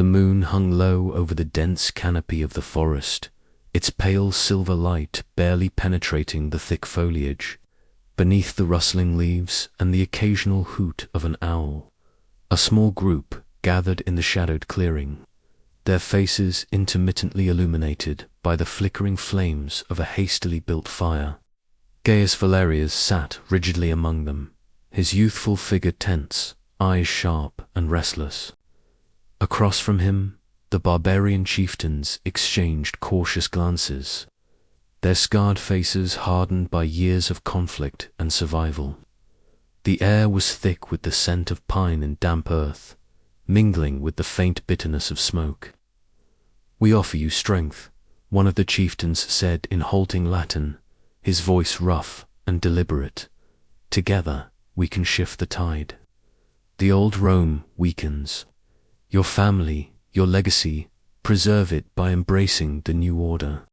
The moon hung low over the dense canopy of the forest, its pale silver light barely penetrating the thick foliage. Beneath the rustling leaves and the occasional hoot of an owl, a small group gathered in the shadowed clearing, their faces intermittently illuminated by the flickering flames of a hastily built fire. Gaius Valerius sat rigidly among them, his youthful figure tense, eyes sharp and restless. Across from him, the barbarian chieftains exchanged cautious glances, their scarred faces hardened by years of conflict and survival. The air was thick with the scent of pine and damp earth, mingling with the faint bitterness of smoke. "We offer you strength," one of the chieftains said in halting Latin, his voice rough and deliberate. "Together we can shift the tide. The old Rome weakens. Your family, your legacy, preserve it by embracing the new order."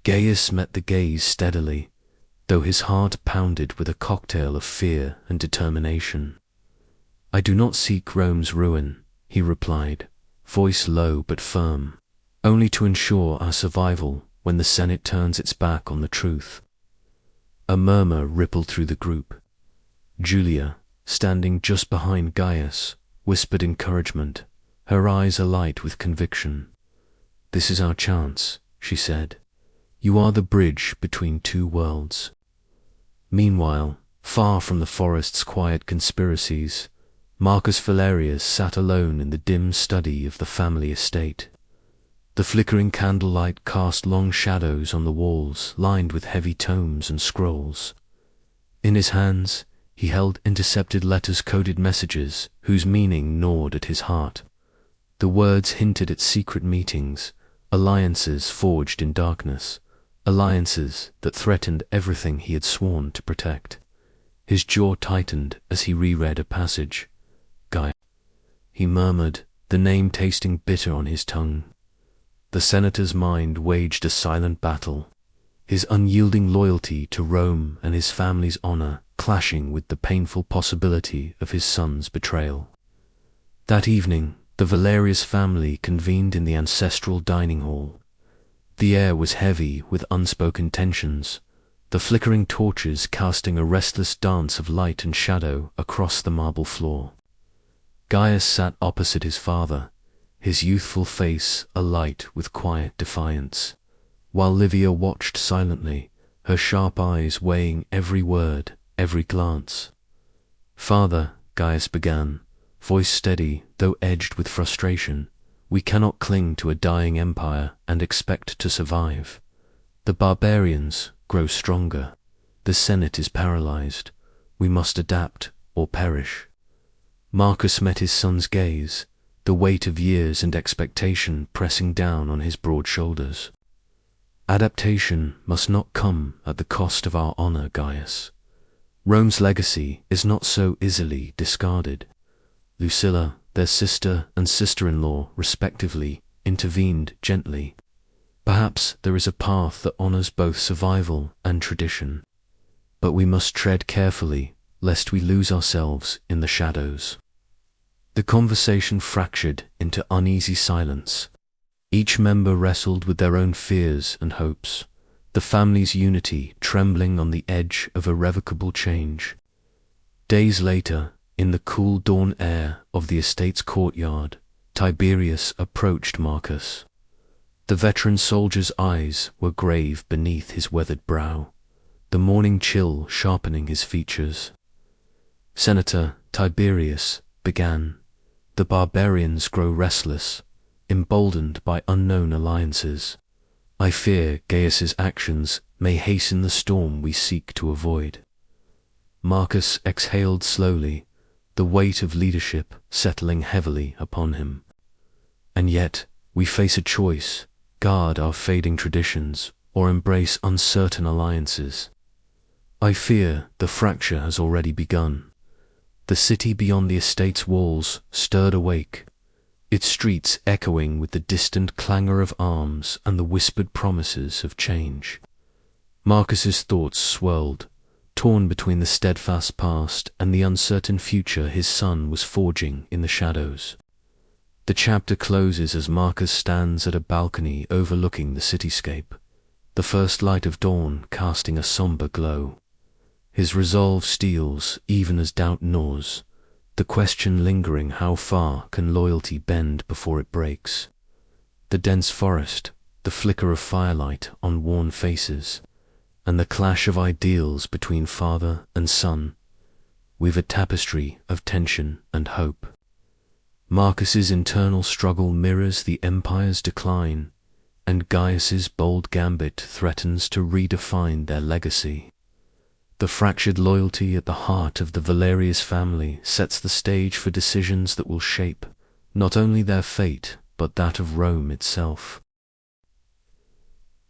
Gaius met the gaze steadily, though his heart pounded with a cocktail of fear and determination. "I do not seek Rome's ruin," he replied, voice low but firm, "only to ensure our survival when the Senate turns its back on the truth." A murmur rippled through the group. Julia, standing just behind Gaius, whispered encouragement, her eyes alight with conviction. "This is our chance," she said. "You are the bridge between two worlds." Meanwhile, far from the forest's quiet conspiracies, Marcus Valerius sat alone in the dim study of the family estate. The flickering candlelight cast long shadows on the walls lined with heavy tomes and scrolls. In his hands, he held intercepted letters-coded messages whose meaning gnawed at his heart. The words hinted at secret meetings, alliances forged in darkness, alliances that threatened everything he had sworn to protect. His jaw tightened as he reread a passage. "Guy," he murmured, the name tasting bitter on his tongue. The senator's mind waged a silent battle, his unyielding loyalty to Rome and his family's honor clashing with the painful possibility of his son's betrayal. That evening, the Valerius family convened in the ancestral dining hall. The air was heavy with unspoken tensions, the flickering torches casting a restless dance of light and shadow across the marble floor. Gaius sat opposite his father, his youthful face alight with quiet defiance, while Livia watched silently, her sharp eyes weighing every word, every glance. "Father," Gaius began, voice steady though edged with frustration, "we cannot cling to a dying empire and expect to survive. The barbarians grow stronger. The Senate is paralyzed. We must adapt or perish." Marcus met his son's gaze, the weight of years and expectation pressing down on his broad shoulders. "Adaptation must not come at the cost of our honor, Gaius. Rome's legacy is not so easily discarded." Lucilla, their sister and sister-in-law, respectively, intervened gently. "Perhaps there is a path that honors both survival and tradition, but we must tread carefully lest we lose ourselves in the shadows." The conversation fractured into uneasy silence. Each member wrestled with their own fears and hopes, the family's unity trembling on the edge of irrevocable change. Days later, in the cool dawn air of the estate's courtyard, Tiberius approached Marcus. The veteran soldier's eyes were grave beneath his weathered brow, the morning chill sharpening his features. "Senator Tiberius," began, "the barbarians grow restless, emboldened by unknown alliances. I fear Gaius's actions may hasten the storm we seek to avoid." Marcus exhaled slowly, the weight of leadership settling heavily upon him. "And yet, we face a choice: guard our fading traditions or embrace uncertain alliances. I fear the fracture has already begun." The city beyond the estate's walls stirred awake, its streets echoing with the distant clangor of arms and the whispered promises of change. Marcus's thoughts swirled, torn between the steadfast past and the uncertain future his son was forging in the shadows. The chapter closes as Marcus stands at a balcony overlooking the cityscape, the first light of dawn casting a somber glow. His resolve steels even as doubt gnaws, the question lingering: how far can loyalty bend before it breaks? The dense forest, the flicker of firelight on worn faces, and the clash of ideals between father and son weave a tapestry of tension and hope. Marcus's internal struggle mirrors the empire's decline, and Gaius's bold gambit threatens to redefine their legacy. The fractured loyalty at the heart of the Valerius family sets the stage for decisions that will shape not only their fate but that of Rome itself.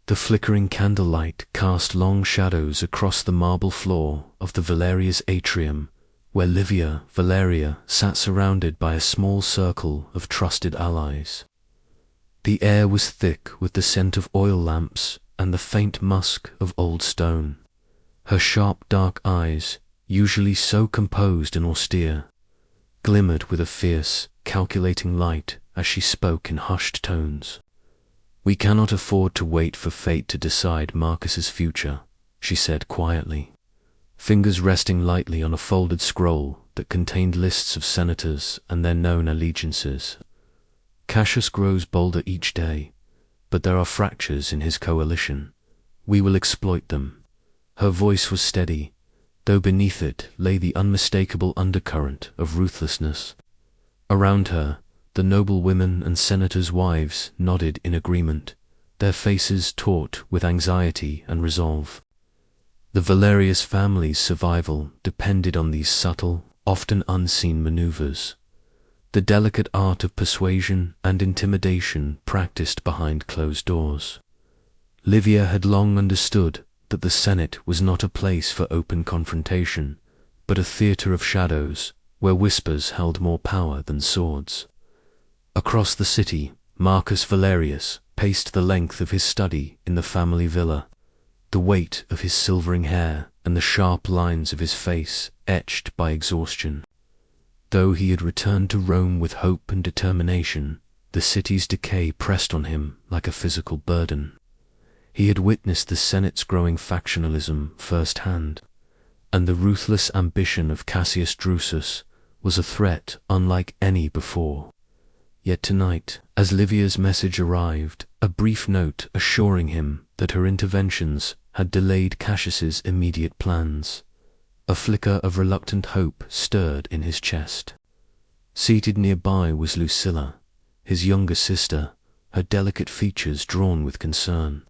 The flickering candlelight cast long shadows across the marble floor of the Valerius atrium, where Livia Valeria sat surrounded by a small circle of trusted allies. The air was thick with the scent of oil lamps and the faint musk of old stone. Her sharp dark eyes, usually so composed and austere, glimmered with a fierce, calculating light as she spoke in hushed tones. "We cannot afford to wait for fate to decide Marcus's future," she said quietly, fingers resting lightly on a folded scroll that contained lists of senators and their known allegiances. "Cassius grows bolder each day, but there are fractures in his coalition. We will exploit them." Her voice was steady, though beneath it lay the unmistakable undercurrent of ruthlessness. Around her, the noble women and senators' wives nodded in agreement, their faces taut with anxiety and resolve. The Valerius family's survival depended on these subtle, often unseen maneuvers, the delicate art of persuasion and intimidation practiced behind closed doors. Livia had long understood that the Senate was not a place for open confrontation, but a theatre of shadows where whispers held more power than swords. Across the city, Marcus Valerius paced the length of his study in the family villa, the weight of his silvering hair and the sharp lines of his face etched by exhaustion. Though he had returned to Rome with hope and determination, the city's decay pressed on him like a physical burden. He had witnessed the Senate's growing factionalism firsthand, and the ruthless ambition of Cassius Drusus was a threat unlike any before. Yet tonight, as Livia's message arrived, a brief note assuring him that her interventions had delayed Cassius's immediate plans, a flicker of reluctant hope stirred in his chest. Seated nearby was Lucilla, his younger sister, her delicate features drawn with concern.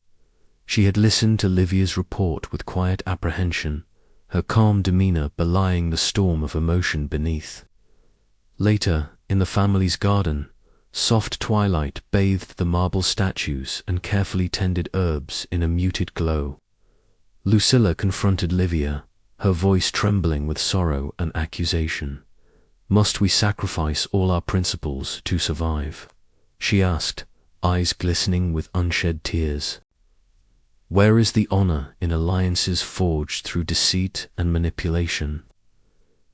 She had listened to Livia's report with quiet apprehension, her calm demeanor belying the storm of emotion beneath. Later, in the family's garden, soft twilight bathed the marble statues and carefully tended herbs in a muted glow. Lucilla confronted Livia, her voice trembling with sorrow and accusation. "Must we sacrifice all our principles to survive?" she asked, eyes glistening with unshed tears. "Where is the honor in alliances forged through deceit and manipulation?"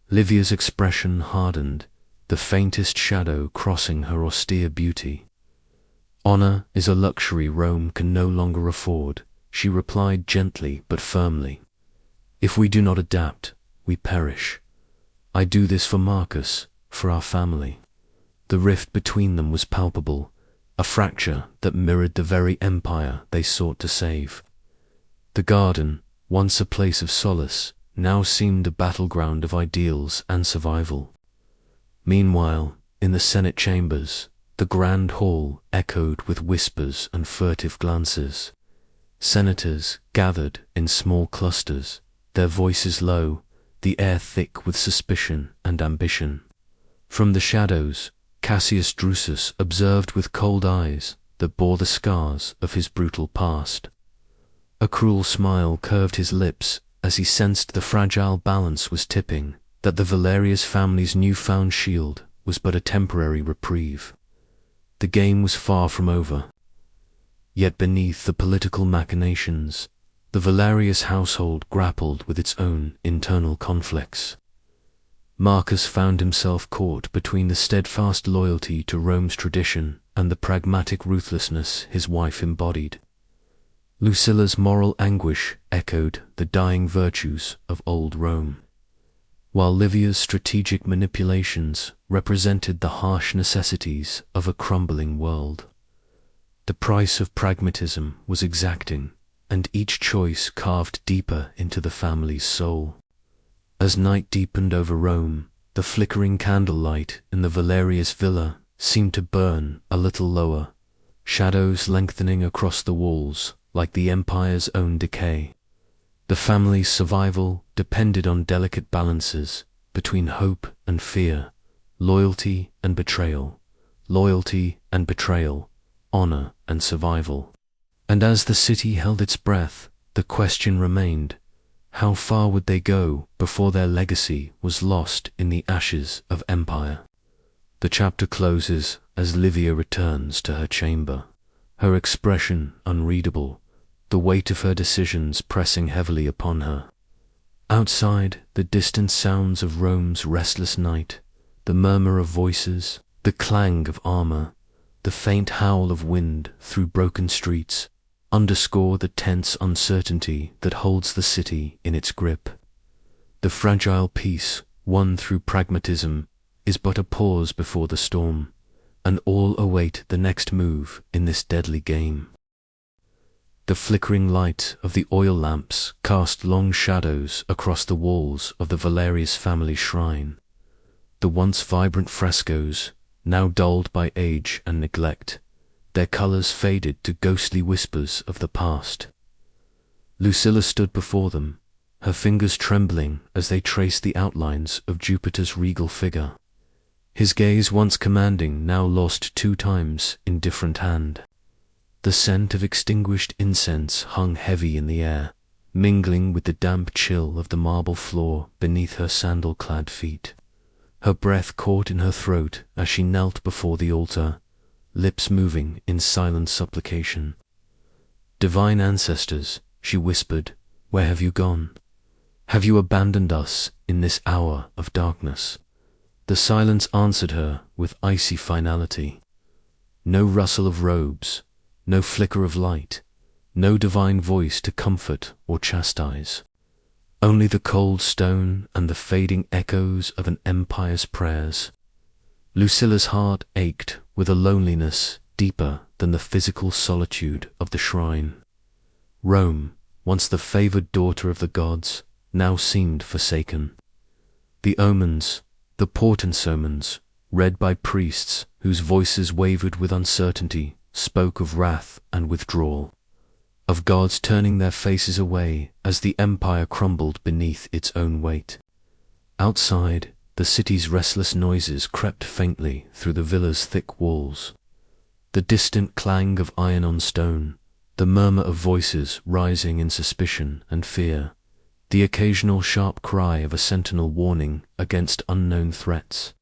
Livia's expression hardened, the faintest shadow crossing her austere beauty. "Honor is a luxury Rome can no longer afford," she replied gently but firmly. "If we do not adapt, we perish. I do this for Marcus, for our family." The rift between them was palpable, a fracture that mirrored the very empire they sought to save. The garden, once a place of solace, now seemed a battleground of ideals and survival. Meanwhile, in the Senate chambers, the grand hall echoed with whispers and furtive glances. Senators gathered in small clusters, their voices low, the air thick with suspicion and ambition. From the shadows, Cassius Drusus observed with cold eyes that bore the scars of his brutal past. A cruel smile curved his lips as he sensed the fragile balance was tipping, that the Valerius family's newfound shield was but a temporary reprieve. The game was far from over. Yet beneath the political machinations, the Valerius household grappled with its own internal conflicts. Marcus found himself caught between the steadfast loyalty to Rome's tradition and the pragmatic ruthlessness his wife embodied. Lucilla's moral anguish echoed the dying virtues of old Rome, while Livia's strategic manipulations represented the harsh necessities of a crumbling world. The price of pragmatism was exacting, and each choice carved deeper into the family's soul. As night deepened over Rome, the flickering candlelight in the Valerius villa seemed to burn a little lower, shadows lengthening across the walls like the empire's own decay. The family's survival depended on delicate balances between hope and fear, loyalty and betrayal, honor and survival. And as the city held its breath, the question remained: how far would they go before their legacy was lost in the ashes of empire? The chapter closes as Livia returns to her chamber, her expression unreadable, the weight of her decisions pressing heavily upon her. Outside, the distant sounds of Rome's restless night, the murmur of voices, the clang of armor, the faint howl of wind through broken streets, underscore the tense uncertainty that holds the city in its grip. The fragile peace, won through pragmatism, is but a pause before the storm, and all await the next move in this deadly game. The flickering light of the oil lamps cast long shadows across the walls of the Valerius family shrine. The once vibrant frescoes, now dulled by age and neglect, their colors faded to ghostly whispers of the past. Lucilla stood before them, her fingers trembling as they traced the outlines of Jupiter's regal figure. His gaze, once commanding, now lost 2 times in different hand. The scent of extinguished incense hung heavy in the air, mingling with the damp chill of the marble floor beneath her sandal-clad feet. Her breath caught in her throat as she knelt before the altar, lips moving in silent supplication. "Divine ancestors," she whispered, "where have you gone? Have you abandoned us in this hour of darkness?" The silence answered her with icy finality. No rustle of robes, no flicker of light, no divine voice to comfort or chastise. Only the cold stone and the fading echoes of an empire's prayers. Lucilla's heart ached with a loneliness deeper than the physical solitude of the shrine. Rome, once the favored daughter of the gods, now seemed forsaken. The omens, the portent omens, read by priests whose voices wavered with uncertainty, spoke of wrath and withdrawal, of gods turning their faces away as the empire crumbled beneath its own weight. Outside, the city's restless noises crept faintly through the villa's thick walls. The distant clang of iron on stone, the murmur of voices rising in suspicion and fear, the occasional sharp cry of a sentinel warning against unknown threats.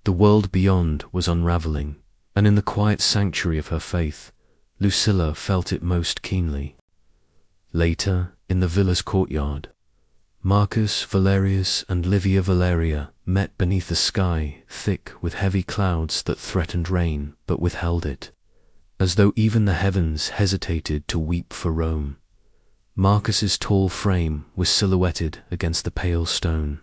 The world beyond was unraveling, and in the quiet sanctuary of her faith, Lucilla felt it most keenly. Later, in the villa's courtyard, Marcus Valerius and Livia Valeria met beneath a sky thick with heavy clouds that threatened rain but withheld it, as though even the heavens hesitated to weep for Rome. Marcus's tall frame was silhouetted against the pale stone,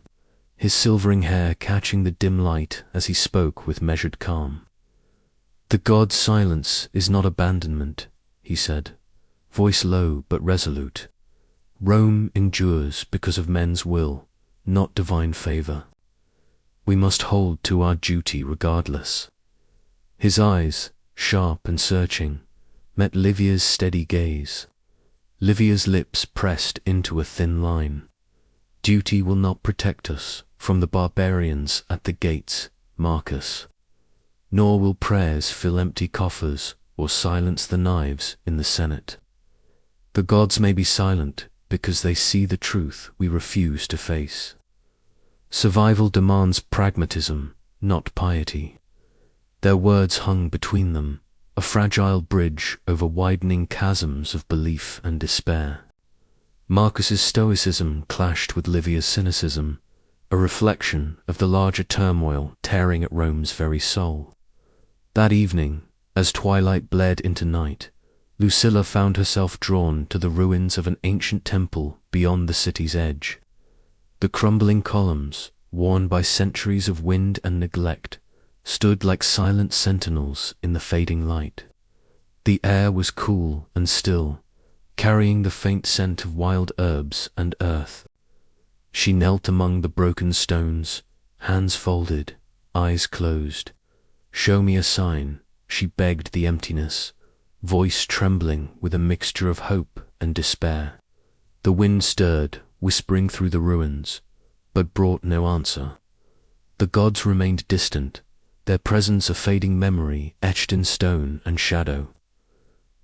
his silvering hair catching the dim light as he spoke with measured calm. "The god's silence is not abandonment," he said, voice low but resolute. "Rome endures because of men's will, not divine favor. We must hold to our duty regardless." His eyes, sharp and searching, met Livia's steady gaze. Livia's lips pressed into a thin line. "Duty will not protect us from the barbarians at the gates, Marcus. Nor will prayers fill empty coffers or silence the knives in the Senate. The gods may be silent because they see the truth we refuse to face. Survival demands pragmatism, not piety." Their words hung between them, a fragile bridge over widening chasms of belief and despair. Marcus's stoicism clashed with Livia's cynicism, a reflection of the larger turmoil tearing at Rome's very soul. That evening, as twilight bled into night, Lucilla found herself drawn to the ruins of an ancient temple beyond the city's edge. The crumbling columns, worn by centuries of wind and neglect, stood like silent sentinels in the fading light. The air was cool and still, carrying the faint scent of wild herbs and earth. She knelt among the broken stones, hands folded, eyes closed. "Show me a sign," she begged the emptiness, voice trembling with a mixture of hope and despair. The wind stirred, whispering through the ruins, but brought no answer. The gods remained distant, their presence a fading memory etched in stone and shadow.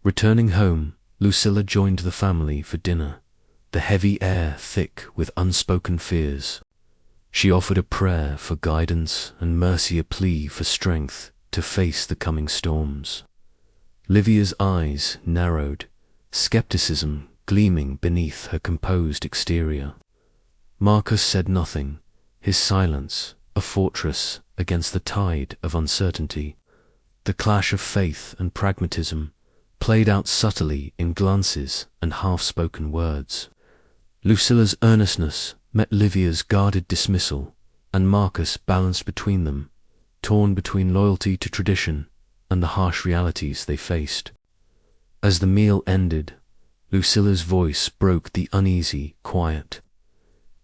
Returning home, Lucilla joined the family for dinner, the heavy air thick with unspoken fears. She offered a prayer for guidance and Mercy a plea for strength to face the coming storms. Livia's eyes narrowed, skepticism gleaming beneath her composed exterior. Marcus said nothing, his silence a fortress against the tide of uncertainty. The clash of faith and pragmatism played out subtly in glances and half-spoken words. Lucilla's earnestness met Livia's guarded dismissal, and Marcus balanced between them, torn between loyalty to tradition and the harsh realities they faced. As the meal ended, Lucilla's voice broke the uneasy quiet.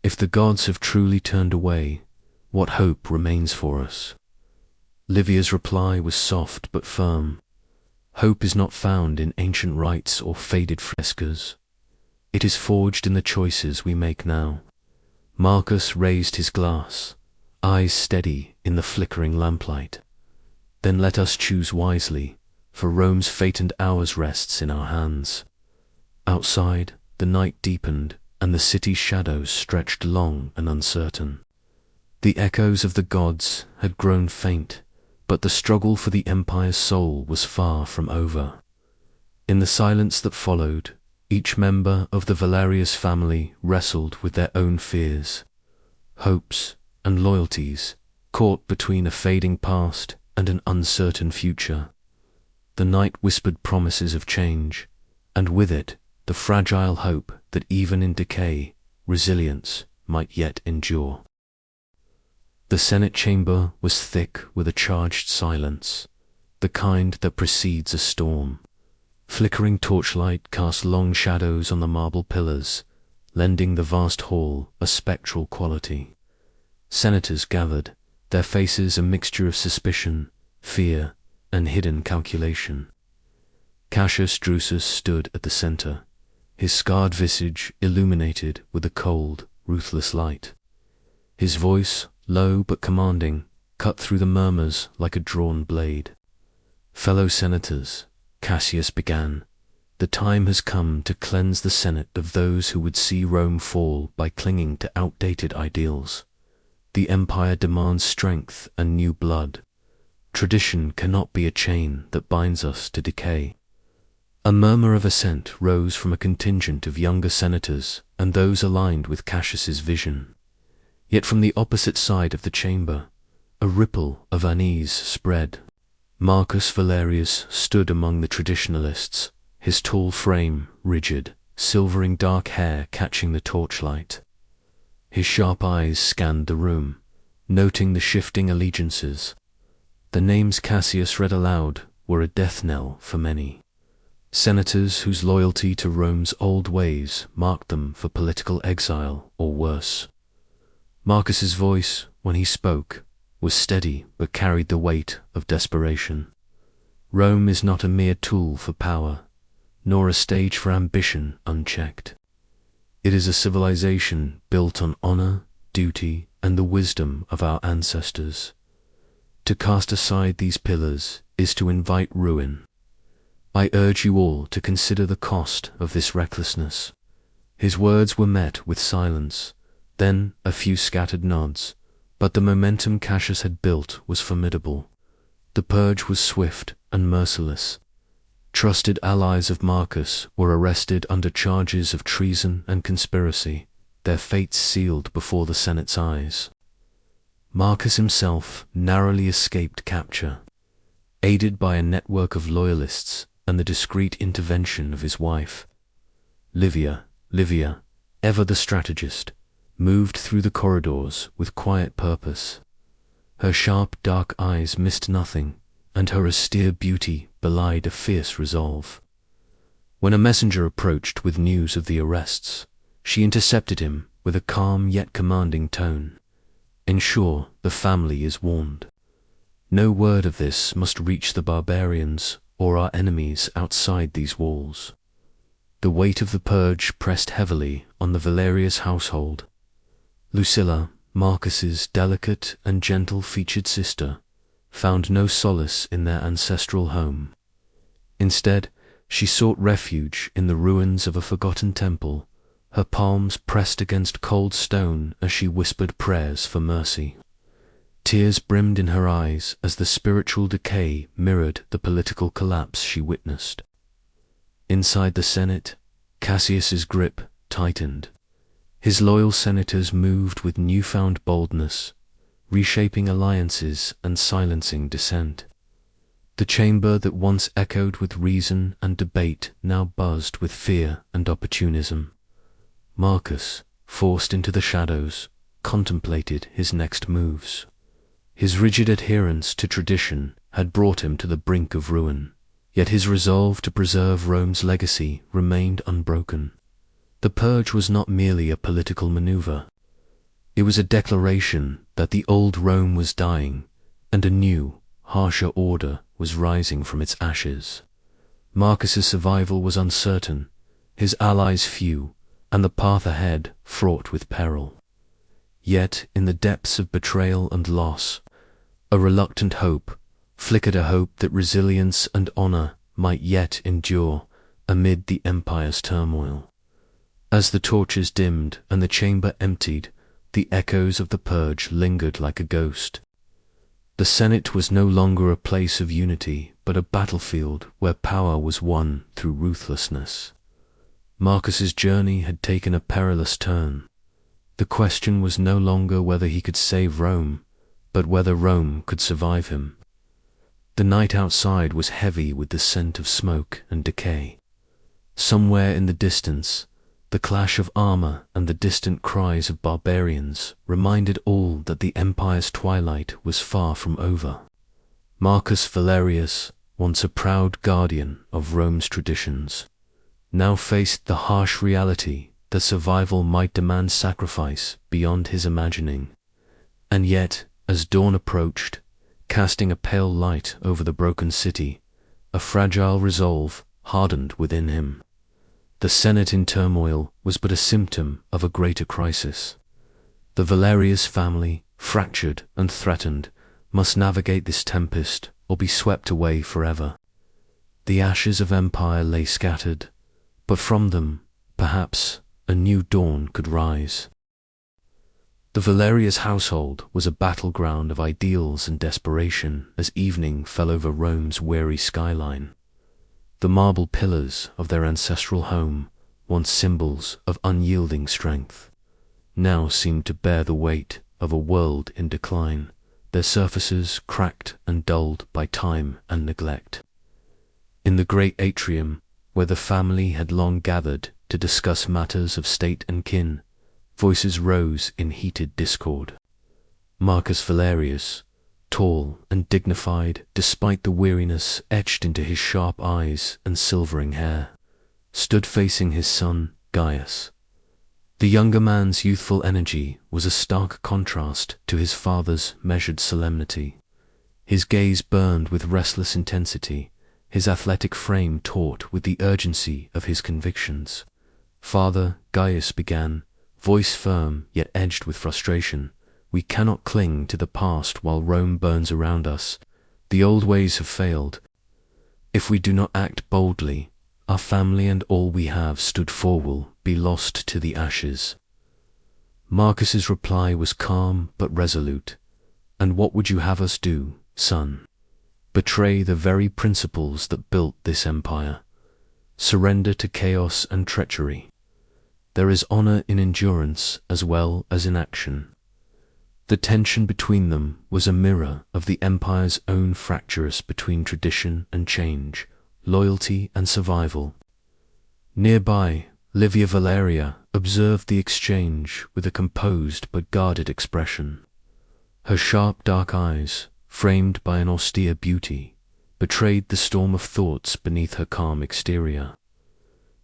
"If the gods have truly turned away, what hope remains for us?" Livia's reply was soft but firm. "Hope is not found in ancient rites or faded frescoes. It is forged in the choices we make now." Marcus raised his glass, eyes steady in the flickering lamplight. "Then let us choose wisely, for Rome's fate and ours rests in our hands." Outside, the night deepened, and the city's shadows stretched long and uncertain. The echoes of the gods had grown faint, but the struggle for the empire's soul was far from over. In the silence that followed, each member of the Valerius family wrestled with their own fears, hopes, and loyalties, caught between a fading past and an uncertain future. The night whispered promises of change, and with it the fragile hope that even in decay, resilience might yet endure. The Senate chamber was thick with a charged silence, the kind that precedes a storm. Flickering torchlight cast long shadows on the marble pillars, lending the vast hall a spectral quality. Senators gathered, their faces a mixture of suspicion, fear, and hidden calculation. Cassius Drusus stood at the center, his scarred visage illuminated with a cold, ruthless light. His voice, low but commanding, cut through the murmurs like a drawn blade. "Fellow senators," Cassius began, "the time has come to cleanse the Senate of those who would see Rome fall by clinging to outdated ideals. The empire demands strength and new blood. Tradition cannot be a chain that binds us to decay." A murmur of assent rose from a contingent of younger senators and those aligned with Cassius's vision. Yet from the opposite side of the chamber, a ripple of unease spread. Marcus Valerius stood among the traditionalists, his tall frame rigid, silvering dark hair catching the torchlight. His sharp eyes scanned the room, noting the shifting allegiances. The names Cassius read aloud were a death knell for many. Senators whose loyalty to Rome's old ways marked them for political exile or worse. Marcus's voice, when he spoke, was steady but carried the weight of desperation. Rome is not a mere tool for power, nor a stage for ambition unchecked. It is a civilization built on honor, duty, and the wisdom of our ancestors. To cast aside these pillars is to invite ruin. I urge you all to consider the cost of this recklessness. His words were met with silence, then a few scattered nods, but the momentum Cassius had built was formidable. The purge was swift and merciless. Trusted allies of Marcus were arrested under charges of treason and conspiracy, their fates sealed before the Senate's eyes. Marcus himself narrowly escaped capture, aided by a network of loyalists and the discreet intervention of his wife. Livia, ever the strategist, moved through the corridors with quiet purpose. Her sharp dark eyes missed nothing, and her austere beauty belied a fierce resolve. When a messenger approached with news of the arrests, she intercepted him with a calm yet commanding tone. "Ensure the family is warned. No word of this must reach the barbarians or our enemies outside these walls." The weight of the purge pressed heavily on the Valerius household. Lucilla, Marcus's delicate and gentle-featured sister, found no solace in their ancestral home. Instead, she sought refuge in the ruins of a forgotten temple, her palms pressed against cold stone as she whispered prayers for mercy. Tears brimmed in her eyes as the spiritual decay mirrored the political collapse she witnessed. Inside the Senate, Cassius's grip tightened. His loyal senators moved with newfound boldness, reshaping alliances and silencing dissent. The chamber that once echoed with reason and debate now buzzed with fear and opportunism. Marcus, forced into the shadows, contemplated his next moves. His rigid adherence to tradition had brought him to the brink of ruin, yet his resolve to preserve Rome's legacy remained unbroken. The purge was not merely a political maneuver. It was a declaration that the old Rome was dying, and a new, harsher order was rising from its ashes. Marcus's survival was uncertain, his allies few, and the path ahead fraught with peril. Yet, in the depths of betrayal and loss, a reluctant hope flickered, a hope that resilience and honor might yet endure amid the empire's turmoil. As the torches dimmed and the chamber emptied, the echoes of the purge lingered like a ghost. The Senate was no longer a place of unity, but a battlefield where power was won through ruthlessness. Marcus's journey had taken a perilous turn. The question was no longer whether he could save Rome, but whether Rome could survive him. The night outside was heavy with the scent of smoke and decay. Somewhere in the distance, the clash of armor and the distant cries of barbarians reminded all that the empire's twilight was far from over. Marcus Valerius, once a proud guardian of Rome's traditions, now faced the harsh reality that survival might demand sacrifice beyond his imagining. And yet, as dawn approached, casting a pale light over the broken city, a fragile resolve hardened within him. The Senate in turmoil was but a symptom of a greater crisis. The Valerius family, fractured and threatened, must navigate this tempest or be swept away forever. The ashes of empire lay scattered, but from them, perhaps, a new dawn could rise. The Valerius household was a battleground of ideals and desperation as evening fell over Rome's weary skyline. The marble pillars of their ancestral home, once symbols of unyielding strength, now seemed to bear the weight of a world in decline, their surfaces cracked and dulled by time and neglect. In the great atrium, where the family had long gathered to discuss matters of state and kin, voices rose in heated discord. Marcus Valerius, tall and dignified despite the weariness etched into his sharp eyes and silvering hair, stood facing his son, Gaius. The younger man's youthful energy was a stark contrast to his father's measured solemnity. His gaze burned with restless intensity, his athletic frame taut with the urgency of his convictions. "Father," Gaius began, voice firm yet edged with frustration, "we cannot cling to the past while Rome burns around us. The old ways have failed. If we do not act boldly, our family and all we have stood for will be lost to the ashes." Marcus's reply was calm but resolute. "And what would you have us do, son? Betray the very principles that built this empire? Surrender to chaos and treachery?" There is honor in endurance as well as in action. The tension between them was a mirror of the empire's own fractures between tradition and change, loyalty and survival. Nearby, Livia Valeria observed the exchange with a composed but guarded expression. Her sharp dark eyes, framed by an austere beauty, betrayed the storm of thoughts beneath her calm exterior.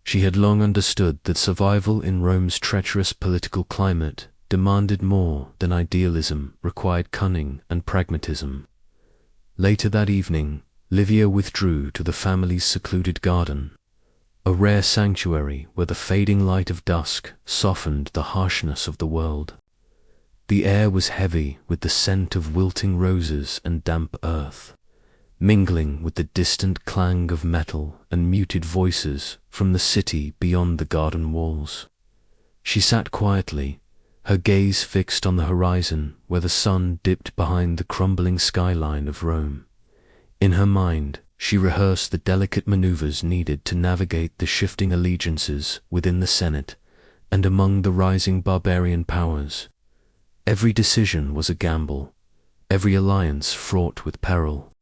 She had long understood that survival in Rome's treacherous political climate demanded more than idealism, required cunning and pragmatism. Later that evening, Livia withdrew to the family's secluded garden, a rare sanctuary where the fading light of dusk softened the harshness of the world. The air was heavy with the scent of wilting roses and damp earth, mingling with the distant clang of metal and muted voices from the city beyond the garden walls. She sat quietly, her gaze fixed on the horizon where the sun dipped behind the crumbling skyline of Rome. In her mind, she rehearsed the delicate maneuvers needed to navigate the shifting allegiances within the Senate and among the rising barbarian powers. Every decision was a gamble, every alliance fraught with peril.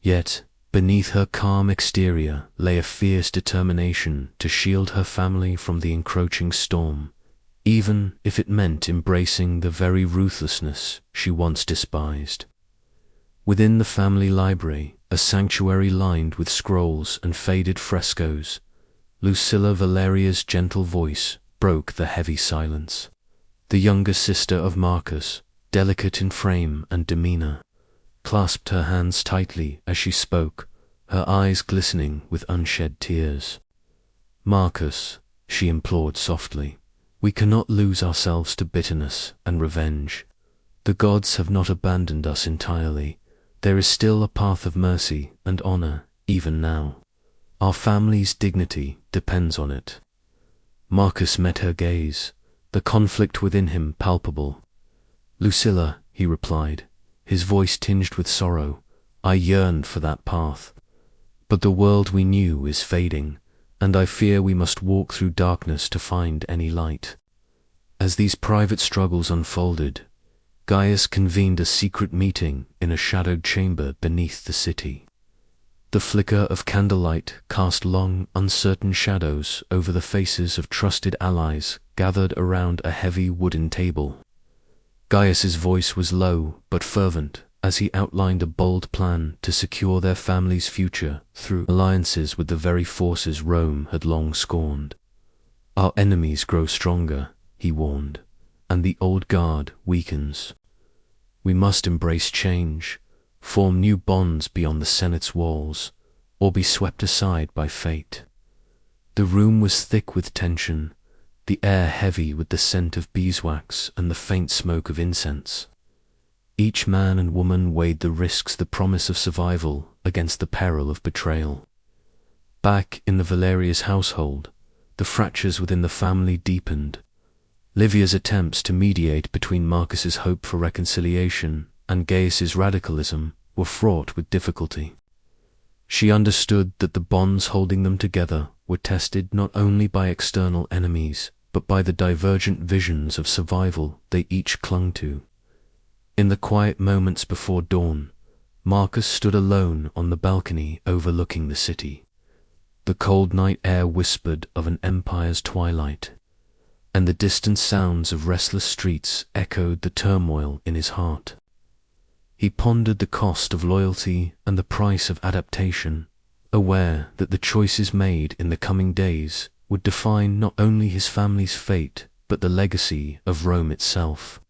Yet, beneath her calm exterior lay a fierce determination to shield her family from the encroaching storm, even if it meant embracing the very ruthlessness she once despised. Within the family library, a sanctuary lined with scrolls and faded frescoes, Lucilla Valeria's gentle voice broke the heavy silence. The younger sister of Marcus, delicate in frame and demeanor, clasped her hands tightly as she spoke, her eyes glistening with unshed tears. "Marcus," she implored softly, "we cannot lose ourselves to bitterness and revenge. The gods have not abandoned us entirely. There is still a path of mercy and honor, even now. Our family's dignity depends on it." Marcus met her gaze, the conflict within him palpable. "Lucilla," he replied, his voice tinged with sorrow, "I yearned for that path. But the world we knew is fading, and I fear we must walk through darkness to find any light." As these private struggles unfolded, Gaius convened a secret meeting in a shadowed chamber beneath the city. The flicker of candlelight cast long, uncertain shadows over the faces of trusted allies gathered around a heavy wooden table. Gaius's voice was low but fervent as he outlined a bold plan to secure their family's future through alliances with the very forces Rome had long scorned. "Our enemies grow stronger," he warned, "and the old guard weakens. We must embrace change, form new bonds beyond the Senate's walls, or be swept aside by fate." The room was thick with tension, the air heavy with the scent of beeswax and the faint smoke of incense. Each man and woman weighed the risks, the promise of survival against the peril of betrayal. Back in the Valerius household, the fractures within the family deepened. Livia's attempts to mediate between Marcus's hope for reconciliation and Gaius's radicalism were fraught with difficulty. She understood that the bonds holding them together were tested not only by external enemies, but by the divergent visions of survival they each clung to. In the quiet moments before dawn, Marcus stood alone on the balcony overlooking the city. The cold night air whispered of an empire's twilight, and the distant sounds of restless streets echoed the turmoil in his heart. He pondered the cost of loyalty and the price of adaptation, aware that the choices made in the coming days would define not only his family's fate, but the legacy of Rome itself.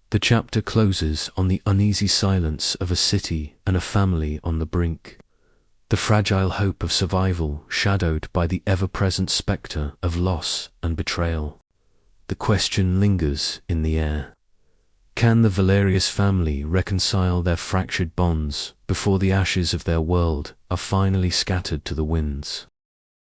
The chapter closes on the uneasy silence of a city and a family on the brink, the fragile hope of survival shadowed by the ever-present spectre of loss and betrayal. The question lingers in the air. Can the Valerius family reconcile their fractured bonds before the ashes of their world are finally scattered to the winds?